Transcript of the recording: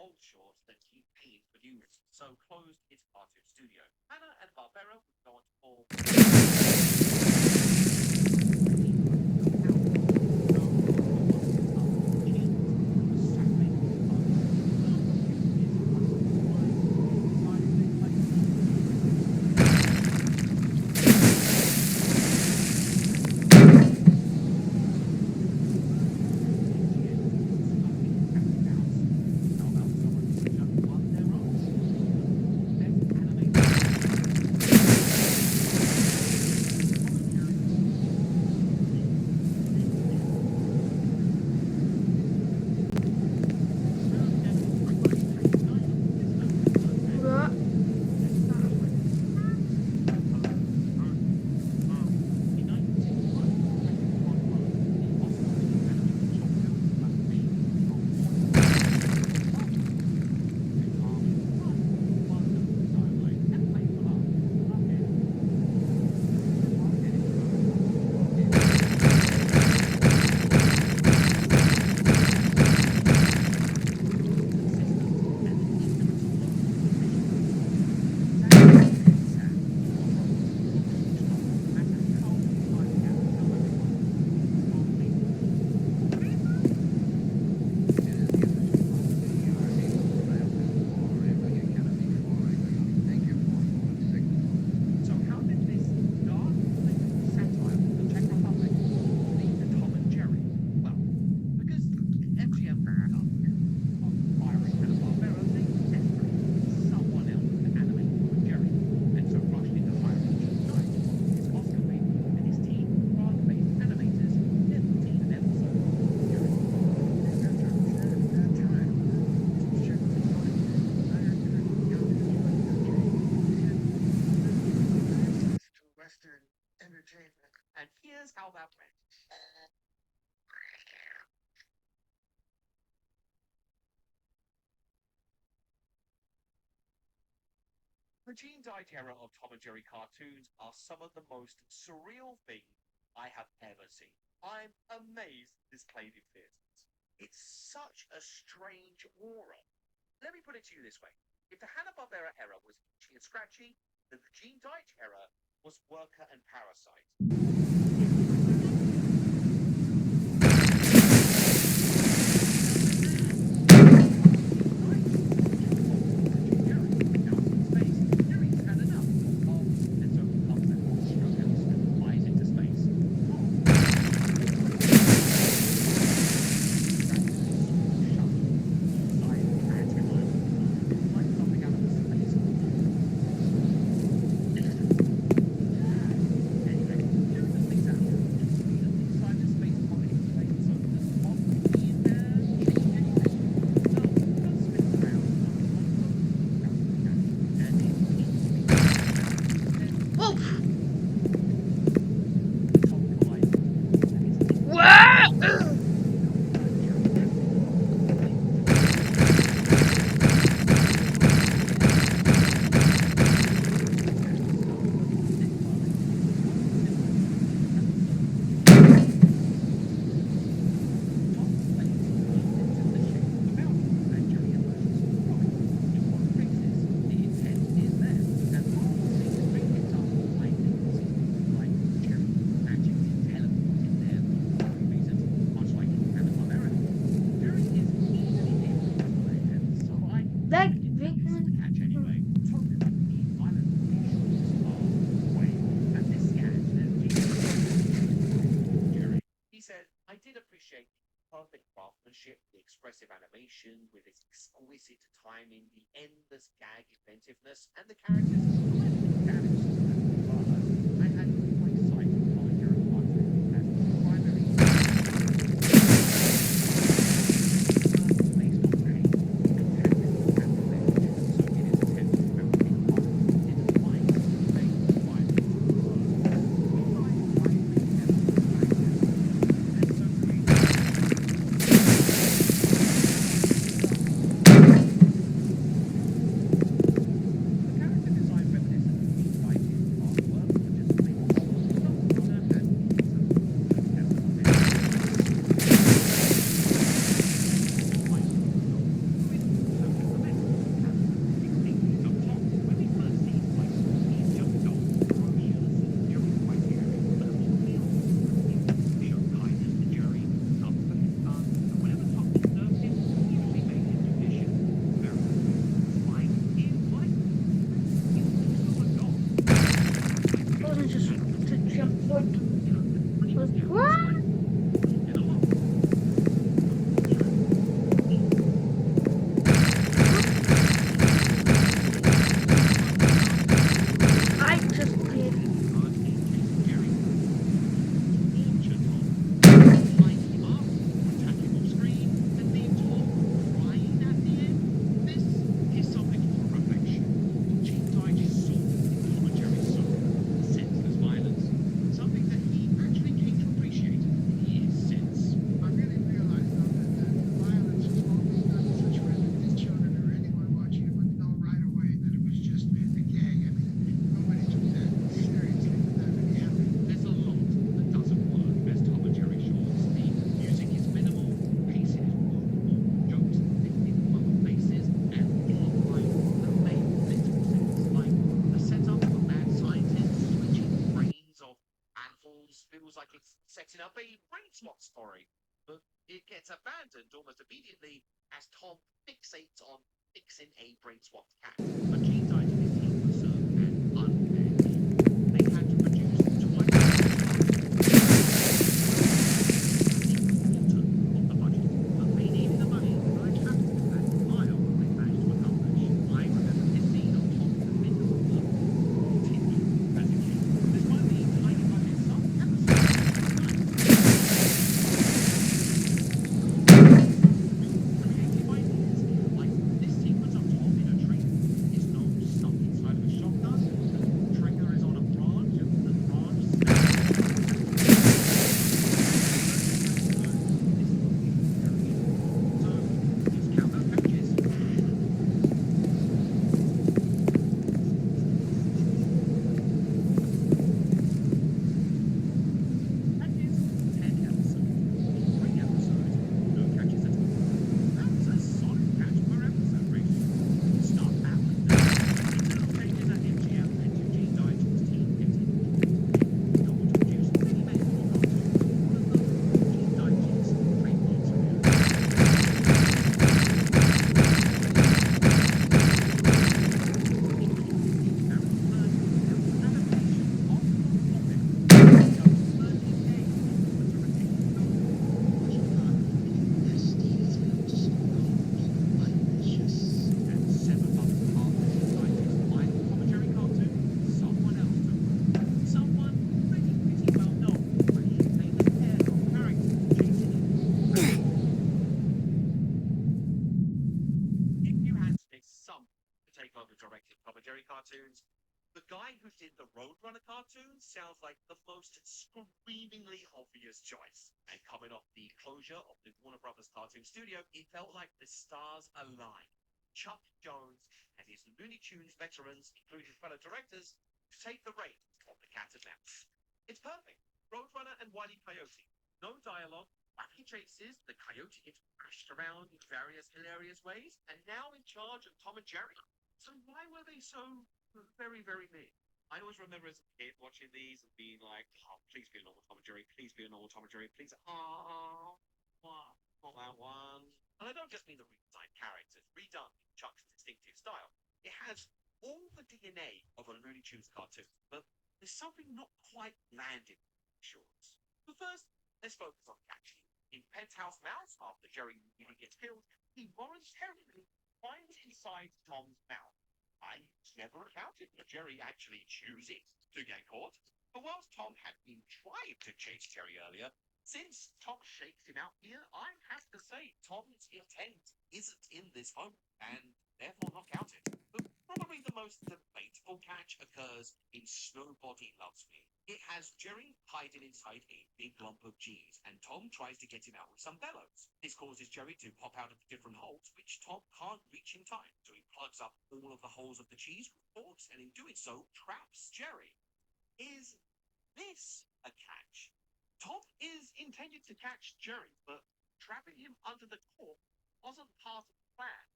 old shorts that keep paying for new ones, so closed its cartoon studio. Hanna-Barbera would go on to form. What? So how did this dark political satire of the Czech Republic lead to Tom and Jerry? Well, because MGM of firing Hanna-Barbera, they desperately someone else to animate Tom and Jerry, and so rushed into hiring Gene Knight, his Oscar bait, and his team of France-based animators in 15 episodes. Western entertainment. And here's how that went. The Gene Dyke era of Tom and Jerry cartoons are some of the most surreal things I have ever seen. I'm amazed this played in theaters. It's such a strange aura. Let me put it to you this way. If the Hanna-Barbera era was itchy and scratchy, then the Gene Dyke era was Worker and Parasite. Oh! What? That He said, I did appreciate the perfect craftsmanship, the expressive animation with its exquisite timing, the endless gag inventiveness, and the characters' damage. I had quite excited Tom and Jerry cartoon as the primary based on pain and revenge. So in its attempt to replicate Tom, it defined the main defining character design reminiscent of Gene Dyke's artwork setting up a brain swap story, but it gets abandoned almost immediately as Tom fixates on fixing a brain swapped cat. But Gene Dige's team was served an unfair deal. They had to produce twice as of the budget, but they needed the money, and I'm happy with that. I know what they managed to accomplish. I remember this scene of Tom in the middle of the continue as a kid. Despite the tiny budget, some episodes were nice. Creative ideas, like this sequence of Tom in a tree is no stuck inside of a shotgun. The trigger is on a branch, and the branch so it's count those patches. That is 10 episodes. 3 episodes, no catches at all. That's a solid catch per episode ratio. Start out with the internal changes at MGM and to Gene Dige's team getting no one to produce many more cartoons. One of them, Gene Dige's trademarks are If you had to pick someone to take over directing Tom and Jerry cartoons, the guy who did the Roadrunner cartoons sounds like the most screamingly obvious choice. And coming off the closure of the Warner Brothers cartoon studio, it felt like the stars aligned. Chuck Jones and his Looney Tunes veterans, including fellow directors, to take the reins of the cat and mouse. It's perfect. Roadrunner and Wile E. Coyote. No dialogue, wacky chases, the coyote gets bashed around in various hilarious ways, and now in charge of Tom and Jerry. So why were they so very, very mean? I always remember as a kid watching these and being like, oh, please be a normal Tom and Jerry, please be a normal Tom and Jerry, please. Oh, not that one. And I don't just mean the redesigned characters, redone in Chuck's distinctive style. It has all the DNA of a Looney Tunes cartoon, but there's something not quite landed in the shorts. But first, let's focus on Catchy. In Penthouse Mouse, after Jerry nearly gets killed, he voluntarily climbs inside Tom's mouth. I never accounted for Jerry actually choosing to get caught. But whilst Tom had been trying to chase Jerry earlier, since Tom shakes him out here, I have to say Tom's intent isn't in this moment, and therefore not counted. But probably the most debatable catch occurs in Snowbody Loves Me. It has Jerry hiding inside a big lump of cheese, and Tom tries to get him out with some bellows. This causes Jerry to pop out of different holes, which Tom can't reach in time, so he plugs up all of the holes of the cheese with forks, and in doing so, traps Jerry. Is this a catch? Tom is intended to catch Jerry, but trapping him under the cork wasn't part of the plan.